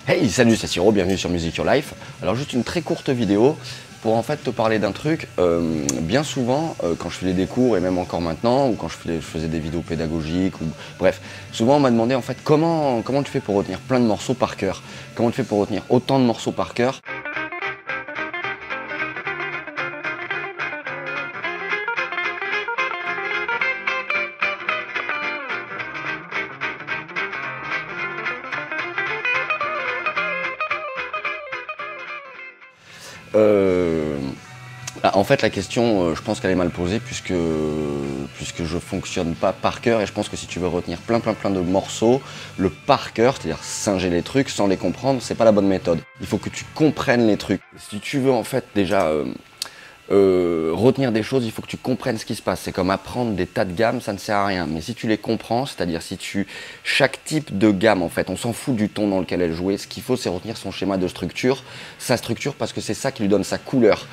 Hey, salut, c'est Siro, bienvenue sur Music Your Life. Alors juste une très courte vidéo pour en fait te parler d'un truc. Bien souvent, quand je faisais des cours et même encore maintenant, ou quand je faisais des vidéos pédagogiques, ou bref, souvent on m'a demandé en fait comment tu fais pour retenir plein de morceaux par cœur. Comment tu fais pour retenir autant de morceaux par cœur. En fait, la question, je pense qu'elle est mal posée puisque je fonctionne pas par cœur et je pense que si tu veux retenir plein de morceaux, le par cœur, c'est-à-dire singer les trucs sans les comprendre, c'est pas la bonne méthode. Il faut que tu comprennes les trucs. Si tu veux en fait déjà retenir des choses, il faut que tu comprennes ce qui se passe. C'est comme apprendre des tas de gammes, ça ne sert à rien. Mais si tu les comprends, c'est-à-dire chaque type de gamme, en fait, on s'en fout du ton dans lequel elle jouait. Ce qu'il faut, c'est retenir son schéma de structure, sa structure, parce que c'est ça qui lui donne sa couleur.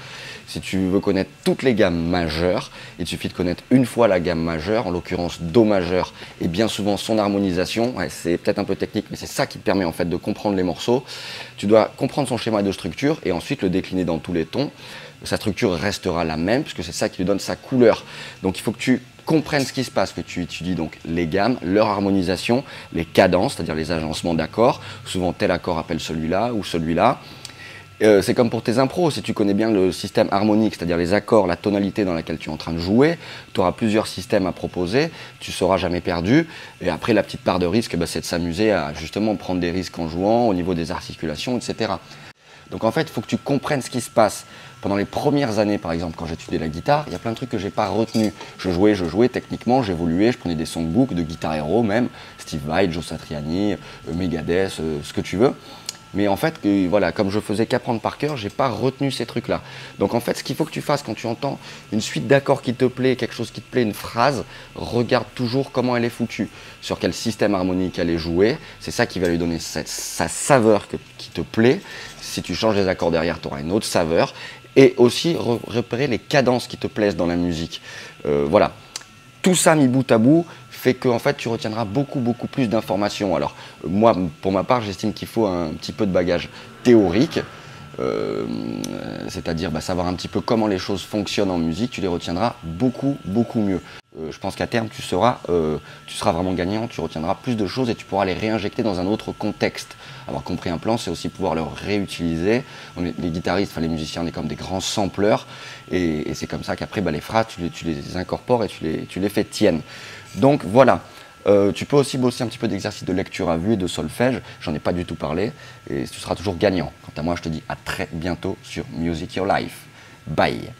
Si tu veux connaître toutes les gammes majeures, il suffit de connaître une fois la gamme majeure, en l'occurrence Do majeur, et bien souvent son harmonisation. Ouais, c'est peut-être un peu technique, mais c'est ça qui te permet en fait de comprendre les morceaux. Tu dois comprendre son schéma de structure et ensuite le décliner dans tous les tons. Sa structure restera la même, puisque c'est ça qui lui donne sa couleur. Donc il faut que tu comprennes ce qui se passe, que tu étudies donc les gammes, leur harmonisation, les cadences, c'est-à-dire les agencements d'accords. Souvent tel accord appelle celui-là ou celui-là. C'est comme pour tes impros, si tu connais bien le système harmonique, c'est-à-dire les accords, la tonalité dans laquelle tu es en train de jouer, tu auras plusieurs systèmes à proposer, tu ne seras jamais perdu. Et après, la petite part de risque, c'est de s'amuser à justement prendre des risques en jouant, au niveau des articulations, etc. Donc en fait, il faut que tu comprennes ce qui se passe. Pendant les premières années, par exemple, quand j'étudiais la guitare, il y a plein de trucs que je n'ai pas retenus. Je jouais techniquement, j'évoluais, je prenais des songbooks de Guitar Hero même, Steve Vai, Joe Satriani, Megadeth, ce que tu veux. Mais en fait, voilà, comme je faisais qu'apprendre par cœur, j'ai pas retenu ces trucs-là. Donc en fait, ce qu'il faut que tu fasses quand tu entends une suite d'accords qui te plaît, quelque chose qui te plaît, une phrase, regarde toujours comment elle est foutue, sur quel système harmonique elle est jouée. C'est ça qui va lui donner sa saveur qui te plaît. Si tu changes les accords derrière, tu auras une autre saveur. Et aussi repérer les cadences qui te plaisent dans la musique. Voilà. Tout ça mis bout à bout fait que en fait, tu retiendras beaucoup plus d'informations. Alors moi, pour ma part, j'estime qu'il faut un petit peu de bagage théorique, c'est-à-dire savoir un petit peu comment les choses fonctionnent en musique, tu les retiendras beaucoup mieux. Je pense qu'à terme, tu seras vraiment gagnant, tu retiendras plus de choses et tu pourras les réinjecter dans un autre contexte. Avoir compris un plan, c'est aussi pouvoir le réutiliser. Les guitaristes, les musiciens, on est comme des grands sampleurs et c'est comme ça qu'après, les phrases, tu les incorpores et tu les fais tiennes. Donc voilà. Tu peux aussi bosser un petit peu d'exercice de lecture à vue et de solfège, j'en ai pas du tout parlé, et tu seras toujours gagnant. Quant à moi, je te dis à très bientôt sur Music Your Life. Bye.